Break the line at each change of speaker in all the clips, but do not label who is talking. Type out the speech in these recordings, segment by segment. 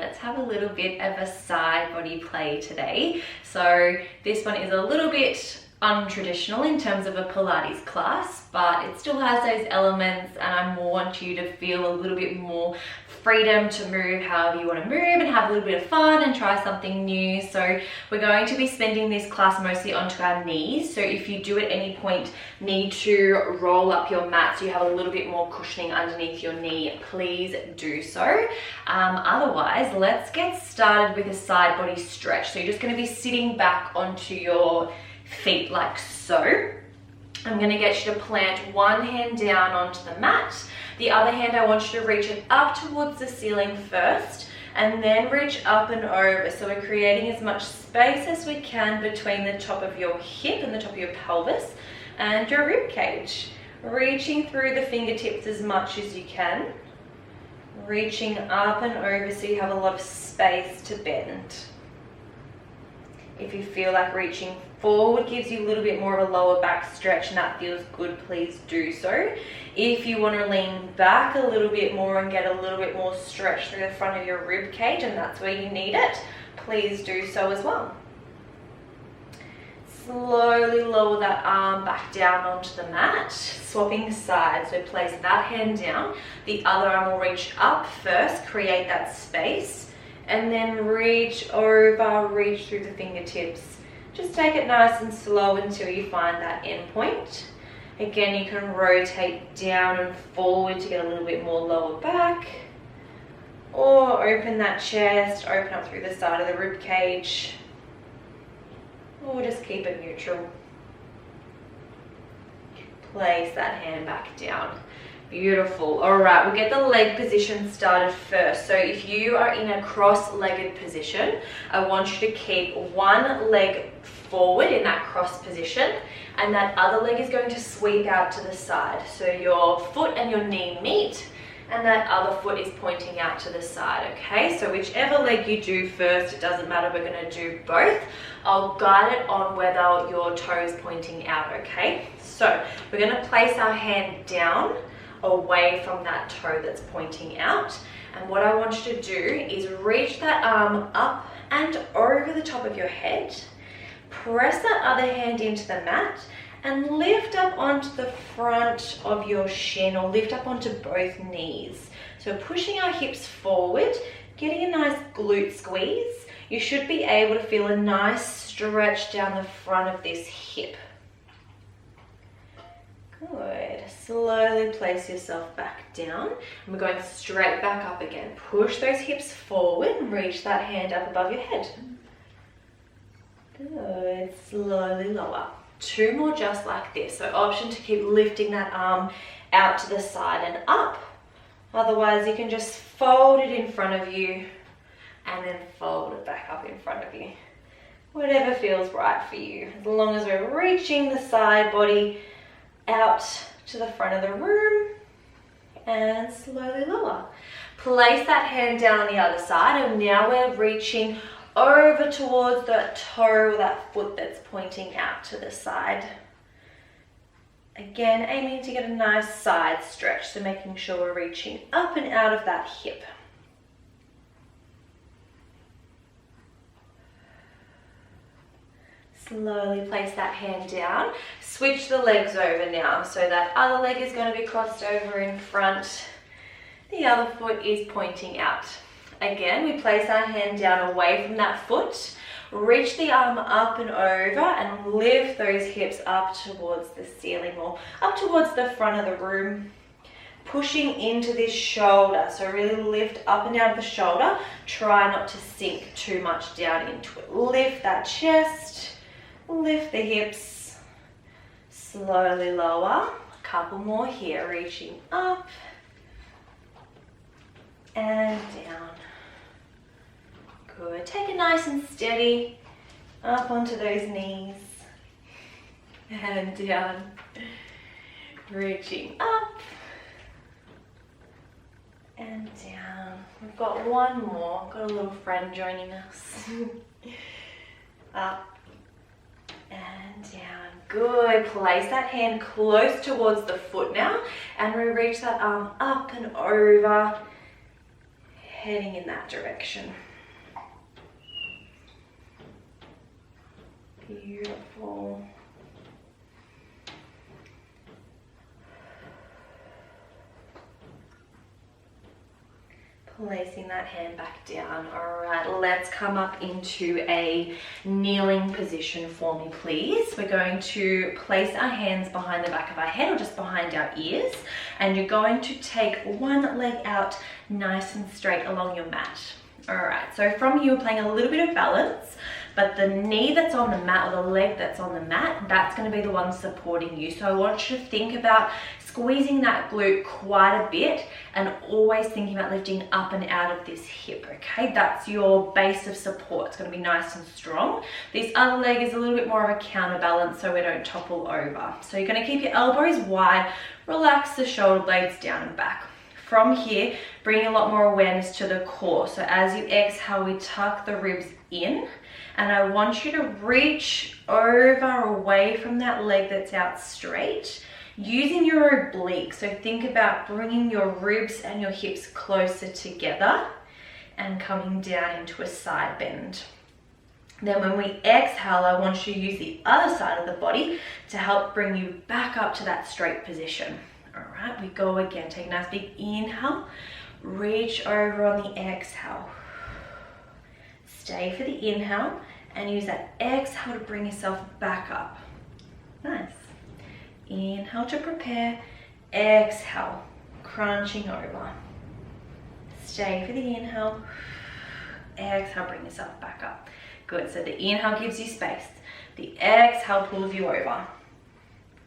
let's have a little bit of a side body play today. So this one is a little bit untraditional in terms of a Pilates class, but it still has those elements, and I want you to feel a little bit more freedom to move however you want to move and have a little bit of fun and try something new. So we're going to be spending this class mostly onto our knees. So if you do at any point need to roll up your mat so you have a little bit more cushioning underneath your knee, please do so. Otherwise, let's get started with a side body stretch. So you're just going to be sitting back onto your feet like so. I'm going to get you to plant one hand down onto the mat. The other hand, I want you to reach it up towards the ceiling first and then reach up and over. So we're creating as much space as we can between the top of your hip and the top of your pelvis and your rib cage. Reaching through the fingertips as much as you can. Reaching up and over so you have a lot of space to bend. If you feel like reaching forward gives you a little bit more of a lower back stretch and that feels good, please do so. If you want to lean back a little bit more and get a little bit more stretch through the front of your rib cage, and that's where you need it, please do so as well. Slowly lower that arm back down onto the mat, swapping sides. So place that hand down, the other arm will reach up first, create that space, and then reach over, reach through the fingertips. Just take it nice and slow until you find that end point. Again, you can rotate down and forward to get a little bit more lower back, or open that chest, open up through the side of the rib cage, or just keep it neutral. Place that hand back down. Beautiful. All right, we'll get the leg position started first. So if you are in a cross-legged position, I want you to keep one leg forward in that cross position, and that other leg is going to sweep out to the side. So your foot and your knee meet, and that other foot is pointing out to the side, okay? So whichever leg you do first, it doesn't matter, we're gonna do both. I'll guide it on whether your toe is pointing out, okay? So we're gonna place our hand down away from that toe that's pointing out. And what I want you to do is reach that arm up and over the top of your head, press that other hand into the mat, and lift up onto the front of your shin, or lift up onto both knees. So pushing our hips forward, getting a nice glute squeeze. You should be able to feel a nice stretch down the front of this hip. Good. Slowly place yourself back down. And we're going straight back up again. Push those hips forward and reach that hand up above your head. Good. Slowly lower. Two more just like this. So option to keep lifting that arm out to the side and up. Otherwise, you can just fold it in front of you and then fold it back up in front of you. Whatever feels right for you. As long as we're reaching the side body out to the front of the room and slowly lower. Place that hand down on the other side, and now we're reaching over towards that toe or that foot that's pointing out to the side. Again, aiming to get a nice side stretch, so making sure we're reaching up and out of that hip. Slowly place that hand down. Switch the legs over now. So that other leg is going to be crossed over in front. The other foot is pointing out. Again, we place our hand down away from that foot. Reach the arm up and over and lift those hips up towards the ceiling or up towards the front of the room. Pushing into this shoulder. So really lift up and down the shoulder. Try not to sink too much down into it. Lift that chest. Lift the hips, slowly lower, a couple more here, reaching up and down. Good, take it nice and steady, up onto those knees and down, reaching up and down. We've got one more, got a little friend joining us. Up and down. Good. Place that hand close towards the foot now, and we reach that arm up and over, heading in that direction. Beautiful. Placing that hand back down. All right, let's come up into a kneeling position for me, please. We're going to place our hands behind the back of our head or just behind our ears, and you're going to take one leg out nice and straight along your mat. All right, so from here, we're playing a little bit of balance, but the knee that's on the mat or the leg that's on the mat, that's going to be the one supporting you. So I want you to think about squeezing that glute quite a bit and always thinking about lifting up and out of this hip, okay? That's your base of support. It's going to be nice and strong. This other leg is a little bit more of a counterbalance so we don't topple over. So you're going to keep your elbows wide, relax the shoulder blades down and back. From here, bring a lot more awareness to the core. So as you exhale, we tuck the ribs in, and I want you to reach over away from that leg that's out straight, using your obliques. So think about bringing your ribs and your hips closer together and coming down into a side bend. Then when we exhale, I want you to use the other side of the body to help bring you back up to that straight position. All right, we go again. Take a nice big inhale, reach over on the exhale. Stay for the inhale and use that exhale to bring yourself back up. Nice. Inhale to prepare, exhale, crunching over. Stay for the inhale, exhale, bring yourself back up. Good, so the inhale gives you space. The exhale pulls you over.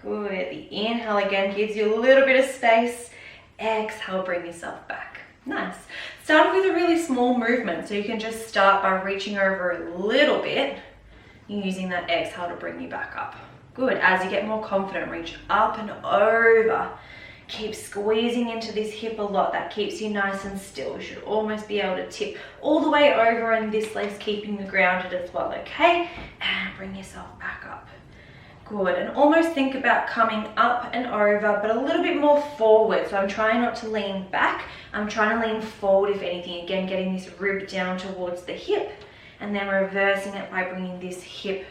Good, the inhale again gives you a little bit of space. Exhale, bring yourself back. Nice. Start with a really small movement, so you can just start by reaching over a little bit, using that exhale to bring you back up. Good, as you get more confident, reach up and over. Keep squeezing into this hip a lot. That keeps you nice and still. You should almost be able to tip all the way over, and this leg's keeping you grounded as well, okay? And bring yourself back up. Good, and almost think about coming up and over, but a little bit more forward. So I'm trying not to lean back. I'm trying to lean forward, if anything. Again, getting this rib down towards the hip, and then reversing it by bringing this hip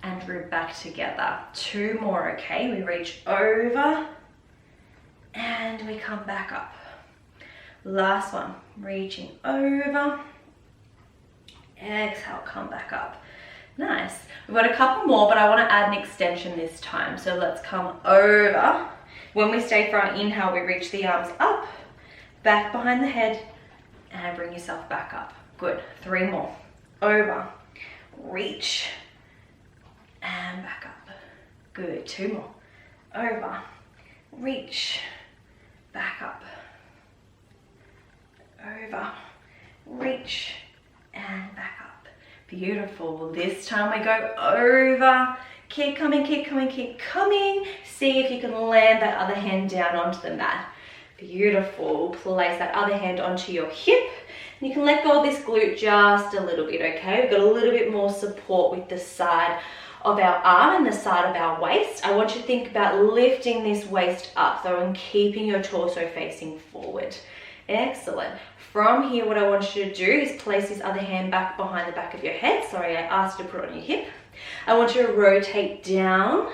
and rib back together. Two more, okay? We reach over, and we come back up. Last one, reaching over, exhale, come back up. Nice. We've got a couple more, but I want to add an extension this time. So let's come over. When we stay for our inhale, we reach the arms up, back behind the head, and bring yourself back up. Good. Three more. Over, reach, and back up. Good. Two more. Over, reach, back up. Over, reach, and back up. Beautiful. This time we go over. Keep coming, keep coming, keep coming. See if you can land that other hand down onto the mat. Beautiful. Place that other hand onto your hip. And you can let go of this glute just a little bit, okay? We've got a little bit more support with the side of our arm and the side of our waist. I want you to think about lifting this waist up though and keeping your torso facing forward. Excellent. From here, what I want you to do is place this other hand back behind the back of your head. Sorry, I asked you to put it on your hip. I want you to rotate down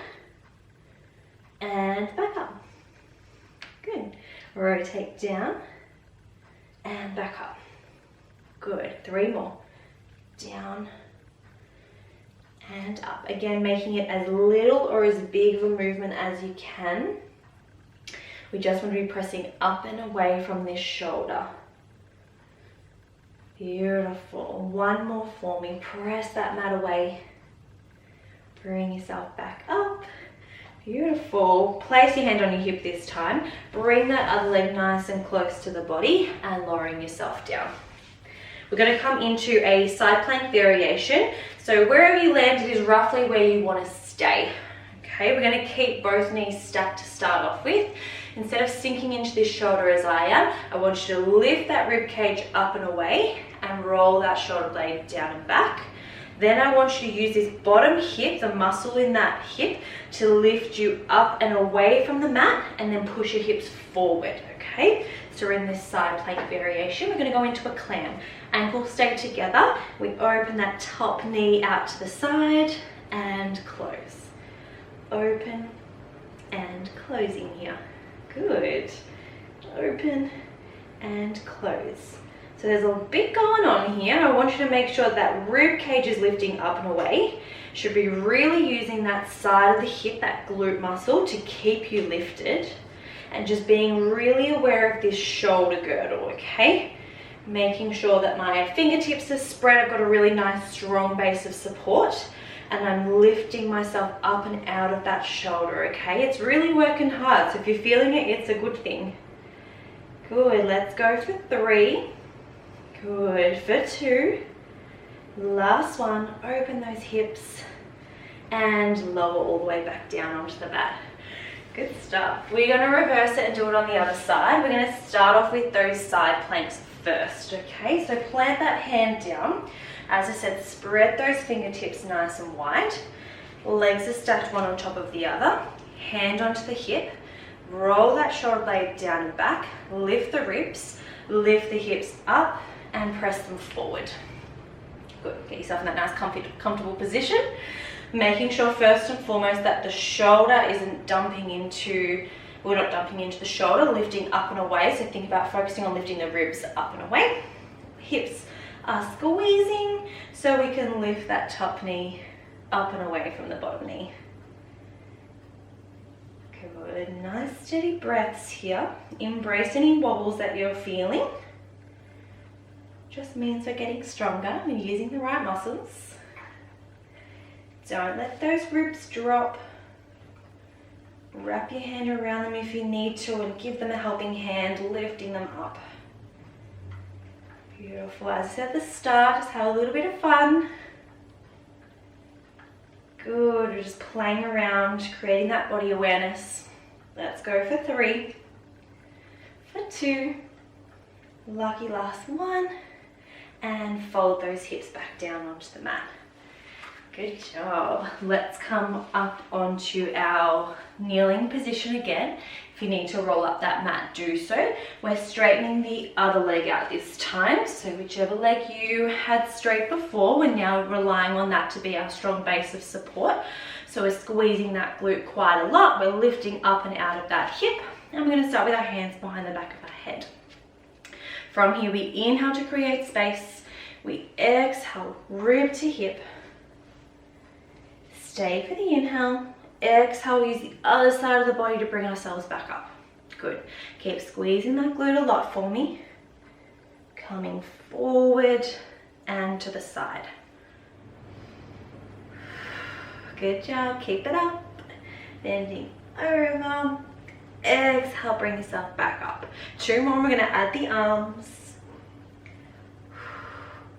and back up. Good. Rotate down and back up. Good. Three more. Down and up. Again, making it as little or as big of a movement as you can. We just want to be pressing up and away from this shoulder. Beautiful. One more for me. Press that mat away. Bring yourself back up. Beautiful. Place your hand on your hip this time. Bring that other leg nice and close to the body and lowering yourself down. We're going to come into a side plank variation. So wherever you landed is roughly where you want to stay. Okay, we're going to keep both knees stacked to start off with. Instead of sinking into this shoulder as I am, I want you to lift that rib cage up and away and roll that shoulder blade down and back. Then I want you to use this bottom hip, the muscle in that hip, to lift you up and away from the mat, and then push your hips forward, okay? So we're in this side plank variation. We're gonna go into a clam. Ankles stay together. We open that top knee out to the side and close. Open and closing here. Good. Open and close. So there's a bit going on here. I want you to make sure that rib cage is lifting up and away. Should be really using that side of the hip, that glute muscle, to keep you lifted, and just being really aware of this shoulder girdle, okay? Making sure that my fingertips are spread. I've got a really nice strong base of support, and I'm lifting myself up and out of that shoulder, okay? It's really working hard, so if you're feeling it, it's a good thing. Good, let's go for 3. Good, for 2. Last one, open those hips and lower all the way back down onto the mat. Good stuff. We're gonna reverse it and do it on the other side. We're gonna start off with those side planks first, okay? So plant that hand down. As I said, spread those fingertips nice and wide. Legs are stacked one on top of the other. Hand onto the hip. Roll that shoulder blade down and back. Lift the ribs. Lift the hips up and press them forward. Good. Get yourself in that nice comfortable position. Making sure first and foremost that the shoulder isn't dumping into, we're not dumping into the shoulder, lifting up and away. So think about focusing on lifting the ribs up and away. Hips are squeezing so we can lift that top knee up and away from the bottom knee. Good. Nice steady breaths here. Embrace any wobbles that you're feeling. Just means we're getting stronger and using the right muscles. Don't let those ribs drop. Wrap your hand around them if you need to and give them a helping hand, lifting them up. Beautiful. As I said at the start, just have a little bit of fun. Good. We're just playing around, creating that body awareness. Let's go for 3, for 2, lucky last 1. And fold those hips back down onto the mat. Good job. Let's come up onto our kneeling position again. If you need to roll up that mat, do so. We're straightening the other leg out this time. So whichever leg you had straight before, we're now relying on that to be our strong base of support. So we're squeezing that glute quite a lot. We're lifting up and out of that hip. And we're going to start with our hands behind the back of our head. From here, we inhale to create space. We exhale, rib to hip. Stay for the inhale. Exhale, use the other side of the body to bring ourselves back up. Good. Keep squeezing that glute a lot for me. Coming forward and to the side. Good job. Keep it up. Bending over. Exhale, bring yourself back up. 2 more. We're going to add the arms.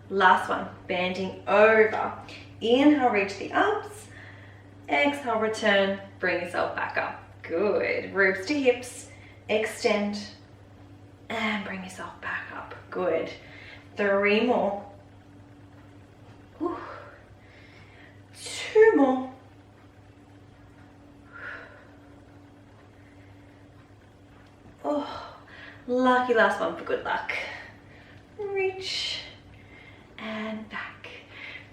Last one. Bending over. Inhale, reach the arms. Exhale, return. Bring yourself back up. Good. Ribs to hips. Extend. And bring yourself back up. Good. 3 more. Ooh. 2 more. Oh, lucky last one for good luck. Reach and back.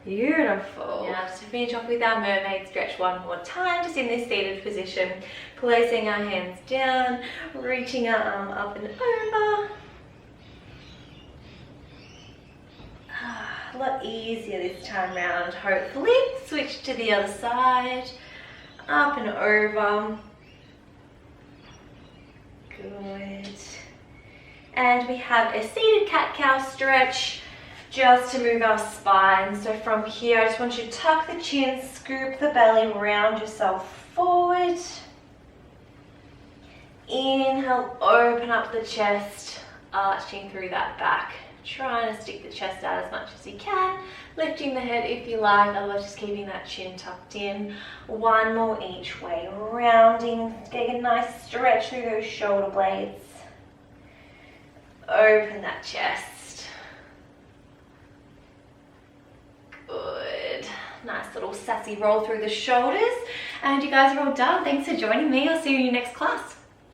Beautiful. Now just to finish off with our mermaid stretch one more time, just in this seated position, placing our hands down, reaching our arm up and over. A lot easier this time round, hopefully. Switch to the other side, up and over. Good. And we have a seated cat-cow stretch just to move our spine. So from here, I just want you to tuck the chin, scoop the belly, round yourself forward. Inhale, open up the chest, arching through that back. Trying to stick the chest out as much as you can. Lifting the head if you like, otherwise just keeping that chin tucked in. 1 more each way, rounding, getting a nice stretch through those shoulder blades. Open that chest. Good. Nice little sassy roll through the shoulders. And you guys are all done. Thanks for joining me. I'll see you in your next class.